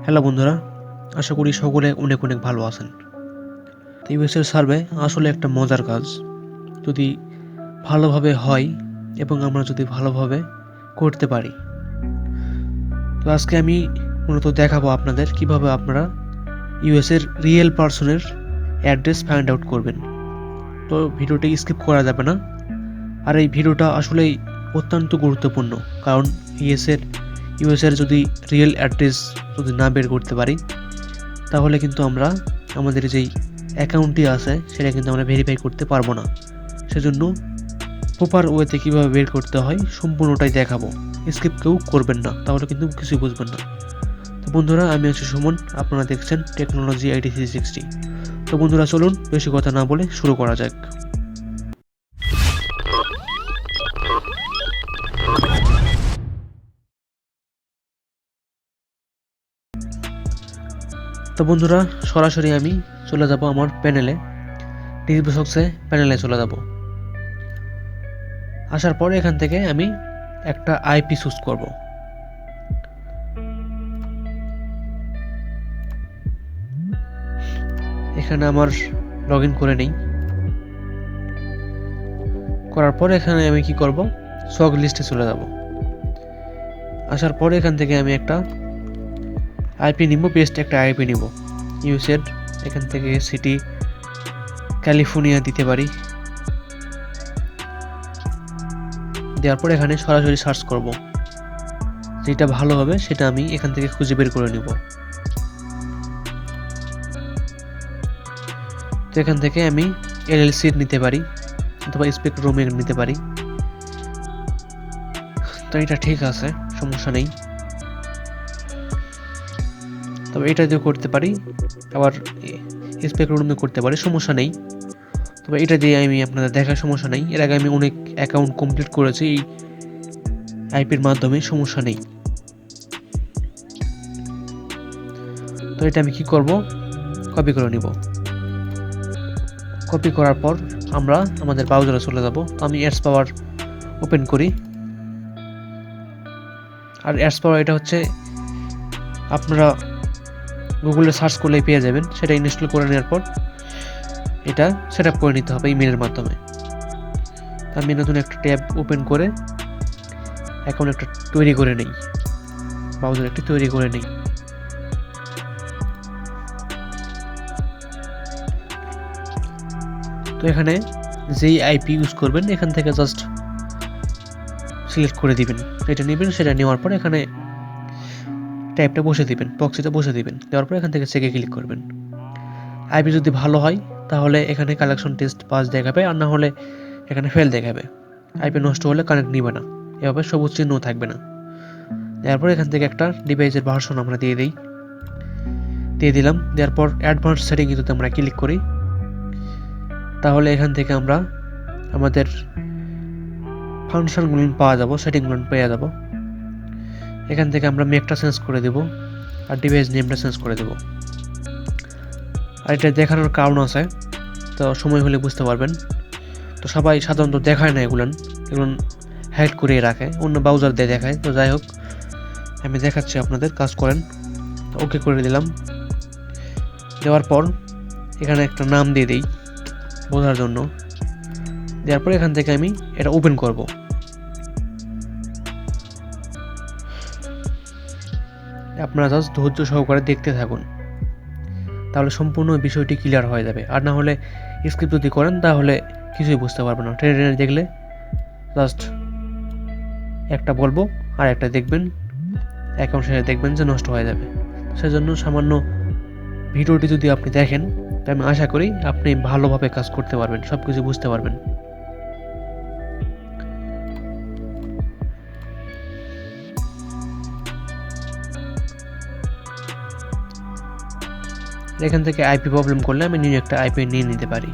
Hello বন্ধুরা, আশা করি সকলে অনেক অনেক ভালো আছেন। ইউএসের সার্ভে আসলে একটা মজার কাজ, যদি ভালোভাবে হয় এবং আমরা যদি ভালোভাবে করতে পারি। তো আজকে আমি মূলত দেখাবো আপনাদের কিভাবে আপনারা ইউএসের রিয়েল পার্সনের অ্যাড্রেস ফাইন্ড আউট করবেন। তো ভিডিওটি স্কিপ করা যাবে না, আর এই ভিডিওটা আসলেই অত্যন্ত গুরুত্বপূর্ণ, কারণ ইউএসের যদি রিয়েল অ্যাড্রেস যদি না বের করতে পারি, তাহলে কিন্তু আমরা আমাদের যেই অ্যাকাউন্টটি আছে সেটা কিন্তু আমরা ভেরিফাই করতে পারবো না। সেজন্য প্রপার ওয়েতে কীভাবে বের করতে হয় সম্পূর্ণটাই দেখাবো, স্কিপ কেউ করবেন না, তাহলে কিন্তু কিছুই বুঝবেন না। তো বন্ধুরা, আমি আছি সুমন, আপনারা দেখছেন টেকনোলজি আইটি 360। তো বন্ধুরা, চলুন বেশি কথা না বলে শুরু করা যাক। তো বন্ধুরা, সরাসরি আমি চলে যাব আমার প্যানেলে, ডিসক্রিপশনে প্যানেলে চলে যাব। আসার পরে এখান থেকে আমি একটা আইপি চুজ করব। এখানে আমার লগ ইন করে নেই। করার পর এখানে আমি কি করব, সগ লিস্টে চলে যাব। আসার পরে এখান থেকে আমি একটা আইপি নিব, বেস্ট একটা আইপি নিব ইউএসের। এখান থেকে সিটি ক্যালিফোর্নিয়া দিতে পারি। দেওয়ার পর এখানে সরাসরি সার্চ করব, যেটা ভালো হবে সেটা আমি এখান থেকে খুঁজে বের করে নিব। তো এখান থেকে আমি এলএলসি নিতে পারি অথবা স্পেকট্রুমের নিতে পারি। তো এটা ঠিক আছে, সমস্যা নেই। তবে এটা দিয়ে করতে পারি, আবার স্পেকট্রুমে করতে পারি, সমস্যা নেই। তবে এটা দিয়ে আমি আপনাদের দেখার সমস্যা নেই, এর আগে আমি অনেক অ্যাকাউন্ট কমপ্লিট করেছি এই আইপির মাধ্যমে, সমস্যা নেই। তো এটা আমি কি করব, কপি করে নিব। কপি করার পর আমরা আমাদের ব্রাউজারে চলে যাব। তো আমি অ্যাডস পাওয়ার ওপেন করি। আর অ্যাডস পাওয়ার এটা হচ্ছে আপনারা গুগলে সার্চ করলেই পেয়ে যাবেন। সেটা ইনস্টল করে নেওয়ার পর এটা সেট আপ করে নিতে হবে ইমেলের মাধ্যমে। আমি নতুন একটা ট্যাব ওপেন করে অ্যাকাউন্ট একটা তৈরি করে নেই, ব্রাউজার একটি তৈরি করে নেই। তো এখানে যেই আইপি ইউজ করবেন এখান থেকে জাস্ট সিলেক্ট করে দিবেন, এটা নেবেন। সেটা নেওয়ার পর এখানে ট্যাবটা বসে দিবেন, প্রক্সিতে বসে দিবেন। দেওয়ার পর এখান থেকে চেকে ক্লিক করবেন। আইপি যদি ভালো হয় তাহলে এখানে কালেকশন টেস্ট পাস দেখাবে, আর না হলে এখানে ফেল দেখাবে। আইপি নষ্ট হলে কানেক্ট নিবে না, এভাবে সবুজ চিহ্ন থাকবে না। এরপর এখান থেকে একটা ডিভাইসের ভার্সন আমরা দিয়ে দিলাম। দেওয়ার পর অ্যাডভান্স সেটিংয়ে যদি আমরা ক্লিক করি, তাহলে এখান থেকে আমরা আমাদের ফাংশনগুলো পাওয়া যাব, সেটিংগুলো পেয়ে যাব। এখান থেকে আমরা মেকটা চেঞ্জ করে দেব, আর ডিভাইস নেমটা চেঞ্জ করে দেব। আর এটা দেখানোর কারণ আছে, তো সময় হলে বুঝতে পারবেন। তো সবাই সাধারণত দেখায় না এগুলো হাইড করে রাখে, অন্য ব্রাউজার দিয়ে দেখায়। তো যাই হোক, আমি দেখাচ্ছি আপনাদের, কাজ করেন। ওকে করে দিলাম। দেওয়ার পর এখানে একটা নাম দিয়ে দিই বোঝার জন্য। দেওয়ার পর এখান থেকে আমি এটা ওপেন করব। আপনারা জাস্ট ধৈর্য সহকারে দেখতে থাকুন, তাহলে সম্পূর্ণ বিষয়টি ক্লিয়ার হয়ে যাবে। আর না হলে স্কিপ যদি করেন তাহলে কিছুই বুঝতে পারবেন না। ট্রেনে দেখলে জাস্ট একটা বলবো আর একটা দেখবেন, অ্যাকাউন্ট শেষে দেখবেন যে নষ্ট হয়ে যাবে। সেজন্য সামান্য ভিডিওটি যদি আপনি দেখেন, তো আমি আশা করি আপনি ভালোভাবে কাজ করতে পারবেন, সব কিছু বুঝতে পারবেন। এখান থেকে আইপি প্রবলেম করলে আমি নিউ একটা আইপি নিয়ে নিতে পারি।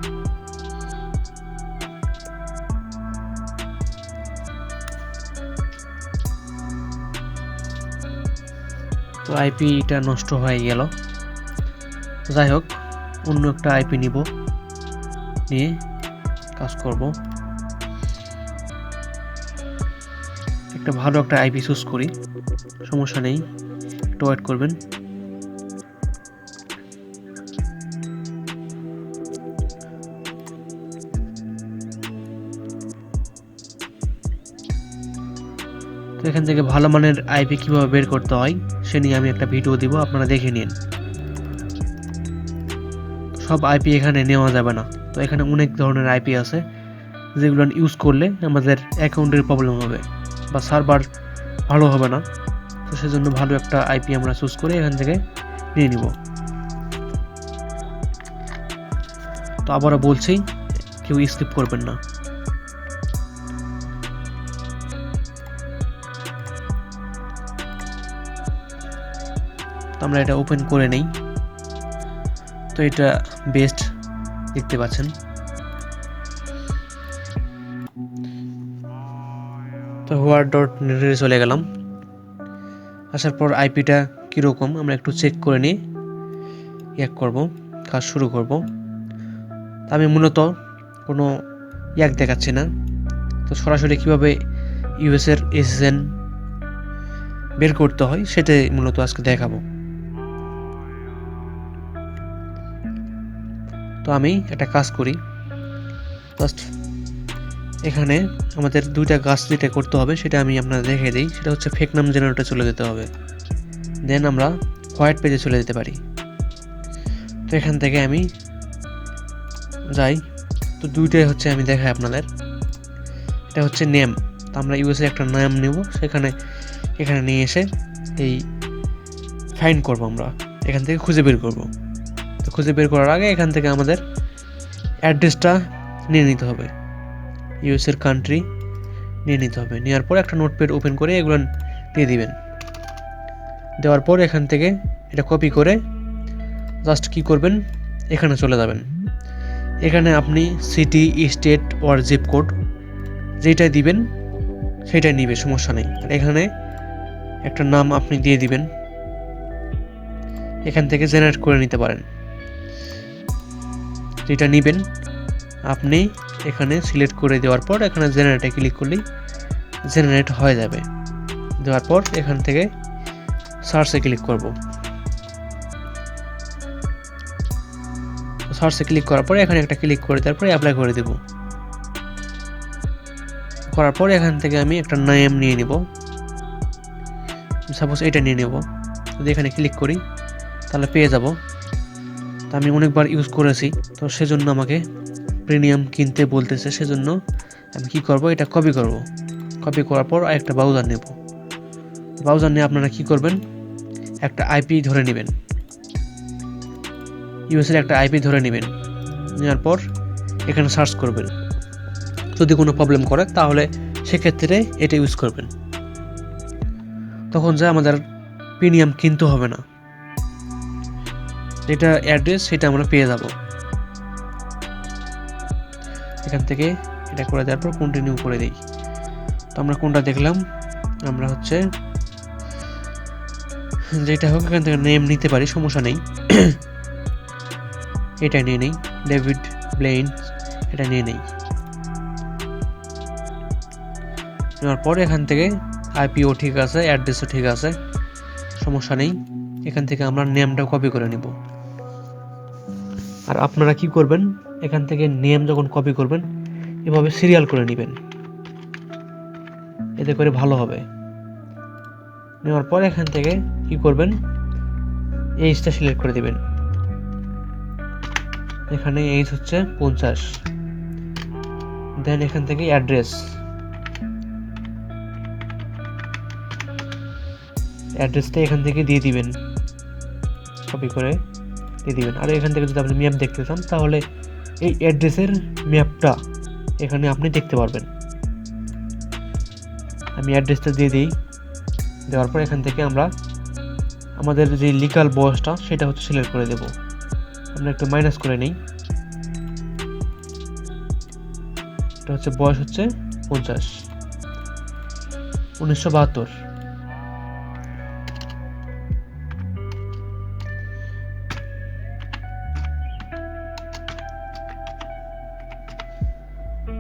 তো আইপিটা নষ্ট হয়ে গেল। যাই হোক, অন্য একটা আইপি নিয়ে কাজ করব। একটা ভালো একটা আইপি চুজ করি, সমস্যা নেই, একটু ওয়েট করবেন। এখান থেকে ভালো মানের আইপি কীভাবে বের করতে হয় সে নিয়ে আমি একটা ভিডিও দিব, আপনারা দেখে নিন। সব আইপি এখানে নেওয়া যাবে না, তো এখানে অনেক ধরনের আইপি আছে যেগুলো ইউজ করলে আমাদের অ্যাকাউন্টের প্রবলেম হবে বা সার্ভার ভালো হবে না। তো সেজন্য ভালো একটা আইপি আমরা চুজ করে এখান থেকে নিয়ে নিব। তো আবারও বলছি, কেউ স্কিপ করবেন না। তো আমরা এটা ওপেন করে নেই। তো এটা বেস্ট দেখতে পাচ্ছেন। তো হোয়ার.নেটে চলে গেলাম। আসার পর আইপিটা কীরকম আমরা একটু চেক করে নিয়ে কাজ শুরু করব। আমি মূলত কোনো দেখাচ্ছি না, তো সরাসরি কীভাবে ইউএসের এসএসএন বের করতে হয় সেটাই মূলত আজকে দেখাবো। তো আমি একটা কাজ করি, জাস্ট এখানে আমাদের দুইটা কাজ যেটা করতে হবে সেটা আমি আপনাদের দেখিয়ে দিই। সেটা হচ্ছে ফেক নাম জেনারেটরে চলে যেতে হবে, দেন আমরা হোয়াইট পেজে চলে যেতে পারি। তো এখান থেকে আমি যাই, তো দুইটাই হচ্ছে আমি দেখাই আপনাদের। এটা হচ্ছে নেম, তো আমরা ইউএসএ একটা নাম নেব, এখানে নিয়ে এসে এই ফাইন্ড করব, আমরা এখান থেকে খুঁজে বের করব। তো খুঁজে বের করার আগে এখান থেকে আমাদের অ্যাড্রেসটা নিয়ে নিতে হবে, ইউএসের কান্ট্রি নিয়ে নিতে হবে। নেওয়ার পর একটা নোটপ্যাড ওপেন করে এগুলো দিয়ে দিবেন। দেওয়ার পর এখান থেকে এটা কপি করে জাস্ট কি করবেন, এখানে চলে যাবেন। এখানে আপনি সিটি, স্টেট ওর জিপ কোড যেটাই দিবেন সেটাই নিবে, সমস্যা নেই। আর এখানে একটা নাম আপনি দিয়ে দিবেন, এখান থেকে জেনারেট করে নিতে পারেন। যেটা নেবেন আপনি এখানে সিলেক্ট করে দেওয়ার পর এখানে জেনারেটে ক্লিক করলেই জেনারেট হয়ে যাবে। দেওয়ার পর এখান থেকে সার্চে ক্লিক করব। সার্চে ক্লিক করার পরে এখানে একটা ক্লিক করে তারপরে অ্যাপ্লাই করে দেব। করার পর এখান থেকে আমি একটা নেম নিয়ে নিব, সাপোজ এটা নিয়ে নেব। যদি এখানে ক্লিক করি তাহলে পেয়ে যাব। তো আমি অনেকবার ইউজ করেছি, তো সেজন্য আমাকে প্রিমিয়াম কিনতে বলতেছে, সেজন্য আমি কি করব, এটা কপি করব। কপি করার পর একটা ব্রাউজার নেব। ব্রাউজার নিয়ে আপনারা কি করবেন, একটা আইপি ধরে নেবেন, ইউএসের একটা আইপি ধরে নেবেন। নেওয়ার পর এখানে সার্চ করবেন। যদি কোনো প্রবলেম করে তাহলে সেক্ষেত্রে এটা ইউজ করবেন, তখন যা আমাদের প্রিমিয়াম কিনতে হবে না। যেটা অ্যাড্রেস সেটা আমরা পেয়ে যাব। এখান থেকে এটা করে দেওয়ার পর কন্টিনিউ করে দিই। তো আমরা কোনটা দেখলাম, আমরা হচ্ছে যেটা হোক এখান থেকে নেম নিতে পারি, সমস্যা নেই। এটা নিয়ে নেই, ডেভিড ব্লেইন, এটা নিয়ে নেই। নেওয়ার পর এখান থেকে আইপিও ঠিক আছে, অ্যাড্রেসও ঠিক আছে, সমস্যা নেই। এখান থেকে আমরা নেমটা কপি করে নিব। আর আপনারা কি করবেন, এখান থেকে নেম যখন কপি করবেন এভাবে সিরিয়াল করে নেবেন, এতে করে ভালো হবে। নেওয়ার পর এখান থেকে কি করবেন, এইজটা সিলেক্ট করে দিবেন। এখানে এইজ হচ্ছে 50। দেন এখান থেকে অ্যাড্রেসটা এখান থেকে দিয়ে দিবেন, কপি করে দিয়ে দিবেন। আর এখান থেকে যদি আপনি ম্যাপ দেখতে চান তাহলে এই অ্যাড্রেসের ম্যাপটা এখানে আপনি দেখতে পারবেন। আমি অ্যাড্রেসটা দিয়ে দিই। দেওয়ার পর এখান থেকে আমরা আমাদের যে লিগাল বয়সটা সেটা হচ্ছে সিলেক্ট করে দেব। আমরা একটু মাইনাস করে নিই, এটা হচ্ছে বয়স হচ্ছে 50, 1972।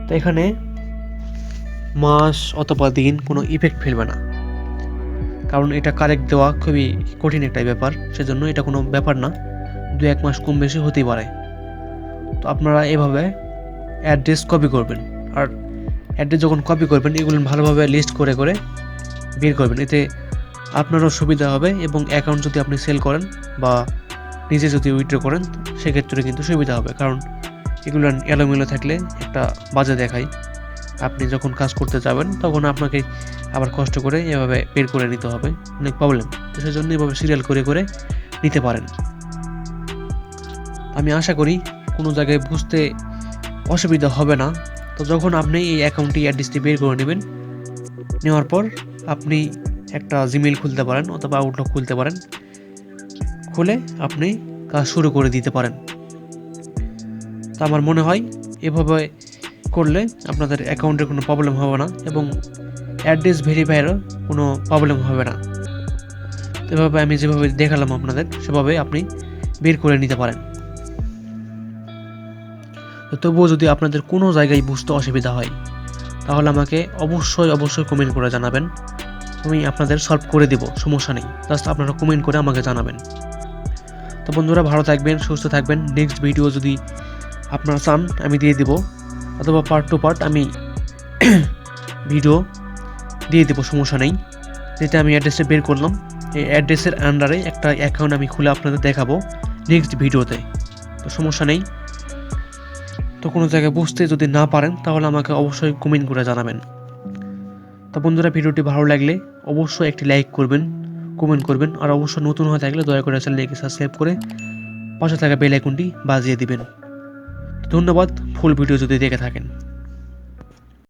তো এখানে মাস অথবা দিন কোনো ইফেক্ট ফেলবে না, কারণ এটা কারেক্ট দেওয়া খুবই কঠিন একটা ব্যাপার, সেজন্য এটা কোনো ব্যাপার না, 2-1 মাস কম বেশি হতেই পারে। তো আপনারা এভাবে অ্যাড্রেস কপি করবেন। আর অ্যাড্রেস যখন কপি করবেন এগুলো ভালোভাবে লিস্ট করে করে বের করবেন। এতে আপনারও সুবিধা হবে এবং অ্যাকাউন্ট যদি আপনি সেল করেন বা নিজে যদি উইথড্র করেন সেক্ষেত্রে কিন্তু সুবিধা হবে, কারণ এগুলো এলোমেলো থাকলে একটা বাজে দেখায়। আপনি যখন কাজ করতে যাবেন তখন আপনাকে আবার কষ্ট করে এভাবে বের করে নিতে হবে, অনেক প্রবলেম। তো সেজন্য এভাবে সিরিয়াল করে করে নিতে পারেন। আমি আশা করি কোনো জায়গায় বুঝতে অসুবিধা হবে না। তো যখন আপনি এই অ্যাকাউন্টটি অ্যাড্রেসটি বের করে নেবেন, নেওয়ার পর আপনি একটা জিমেইল খুলতে পারেন অথবা আউটলুক খুলতে পারেন, খুলে আপনি কাজ শুরু করে দিতে পারেন। তো আমার মনে হয় এভাবে করলে আপনাদের অ্যাকাউন্টের কোনো প্রবলেম হবে না এবং অ্যাড্রেস ভেরিফায়ারও কোনো প্রবলেম হবে না। তো এভাবে আমি যেভাবে দেখালাম আপনাদের সেভাবে আপনি বের করে নিতে পারেন। তো তবুও যদি আপনাদের কোনো জায়গায় বুঝতে অসুবিধা হয় তাহলে আমাকে অবশ্যই কমেন্ট করে জানাবেন। আমি আপনাদের সলভ করে দেব, সমস্যা নেই। জাস্ট আপনারা কমেন্ট করে আমাকে জানাবেন। তো বন্ধুরা, ভালো থাকবেন, সুস্থ থাকবেন। নেক্সট ভিডিও যদি আপনারা চান আমি দিয়ে দেব, অথবা পার্ট টু পার্ট আমি ভিডিও দিয়ে দেবো, সমস্যা নেই। যেটা আমি অ্যাড্রেসটা বের করলাম, এই অ্যাড্রেসের আন্ডারে একটা অ্যাকাউন্ট আমি খুলে আপনাদের দেখাবো নেক্সট ভিডিওতে। তো সমস্যা নেই। তো কোনো জায়গায় বুঝতে যদি না পারেন তাহলে আমাকে অবশ্যই কমেন্ট করে জানাবেন। তো বন্ধুরা, ভিডিওটি ভালো লাগলে অবশ্যই একটি লাইক করবেন, কমেন্ট করবেন, আর অবশ্যই নতুন হয়ে থাকলে দয়া করে চ্যানেলটিকে সাবস্ক্রাইব করে পাশে থাকা বেল আইকনটি বাজিয়ে দিবেন। ধন্যবাদ ফুল ভিডিও যদি দেখে থাকেন।